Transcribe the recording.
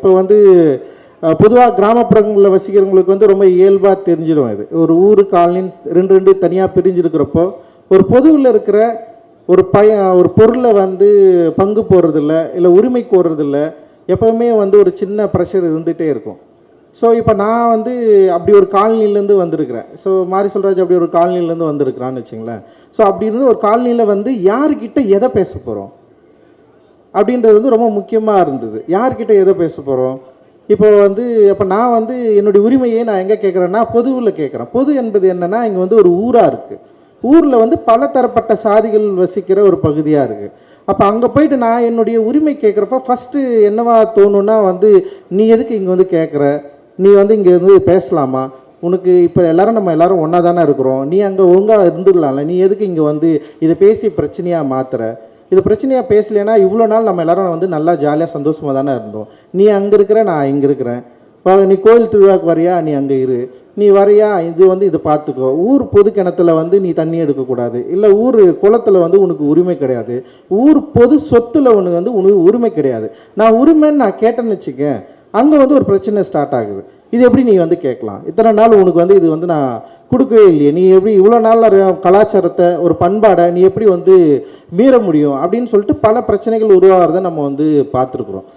இப்போ வந்து பொதுவாக கிராமப்புறங்களில் வசிக்கிறவங்களுக்கு வந்து ரொம்ப இயல்பாக தெரிஞ்சிடும். இது ஒரு ஊர் காலனின்னு ரெண்டு ரெண்டு தனியாக பிரிஞ்சிருக்கிறப்போ ஒரு பொதுவில் இருக்கிற ஒரு பொருளை வந்து பங்கு போடுறதில்ல, இல்லை உரிமை கோர்றதில்ல, எப்போவுமே வந்து ஒரு சின்ன ப்ரெஷர் இருந்துகிட்டே இருக்கும். ஸோ இப்போ நான் வந்து அப்படி ஒரு காலனிலேருந்து வந்திருக்கிறேன். ஸோ மாரி செல்வராஜ் அப்படி ஒரு காலனிலேருந்து வந்திருக்கிறான்னு வச்சுங்களேன். ஸோ அப்படி இருந்து ஒரு காலனியில் வந்து யார்கிட்ட எதை பேச போகிறோம் அப்படின்றது வந்து ரொம்ப முக்கியமாக இருந்தது. யார்கிட்ட எதை பேச போகிறோம்? இப்போ வந்து அப்போ நான் வந்து என்னுடைய உரிமையை நான் எங்கே கேட்குறேன்னா பொதுவில் கேட்குறேன். பொது என்பது என்னென்னா இங்கே வந்து ஒரு ஊராக இருக்குது. ஊரில் வந்து பல தரப்பட்ட சாதிகள் வசிக்கிற ஒரு பகுதியாக இருக்குது. அப்போ அங்கே போயிட்டு நான் என்னுடைய உரிமை கேட்குறப்ப ஃபஸ்ட்டு என்னவா தோணுன்னா வந்து நீ எதுக்கு இங்கே வந்து கேட்குற, நீ வந்து இங்கே வந்து பேசலாமா, உனக்கு இப்போ நம்ம எல்லாரும் ஒன்றா தானே இருக்கிறோம், நீ அங்கே ஒழுங்காக இருந்துடலாம்ல, நீ எதுக்கு இங்கே வந்து இதை பேசி பிரச்சனையாக மாற்றுற, இது பிரச்சனையாக பேசலைன்னா இவ்வளோ நாள் நம்ம எல்லாரும் வந்து நல்லா ஜாலியாக சந்தோஷமாக தானே இருந்தோம், நீ அங்கே இருக்கிற நான் இங்கே இருக்கிறேன், நீ கோயில் திருவிழாவுக்கு வரையா, நீ அங்கே இரு, நீ வரையா, இது வந்து இதை பார்த்துக்கோ, ஊர் பொது கிணத்துல வந்து நீ தண்ணி எடுக்கக்கூடாது, இல்லை ஊர் குளத்தில் வந்து உனக்கு உரிமை கிடையாது, ஊர் பொது சொத்தில் உனக்கு வந்து உனக்கு உரிமை கிடையாது, நான் உரிமைன்னு நான் கேட்டேன்னு வச்சுக்கேன், அங்கே வந்து ஒரு பிரச்சனை ஸ்டார்ட் ஆகுது. இது எப்படி நீ வந்து கேட்கலாம், இத்தனை நாள் உனக்கு வந்து இது வந்து நான் கொடுக்கவே இல்லையே, நீ எப்படி இவ்வளோ நாள் கலாச்சாரத்தை ஒரு பண்பாடை நீ எப்படி வந்து மீற முடியும் அப்படின்னு சொல்லிட்டு பல பிரச்சனைகள் உருவாகிறத நம்ம வந்து பார்த்துருக்குறோம்.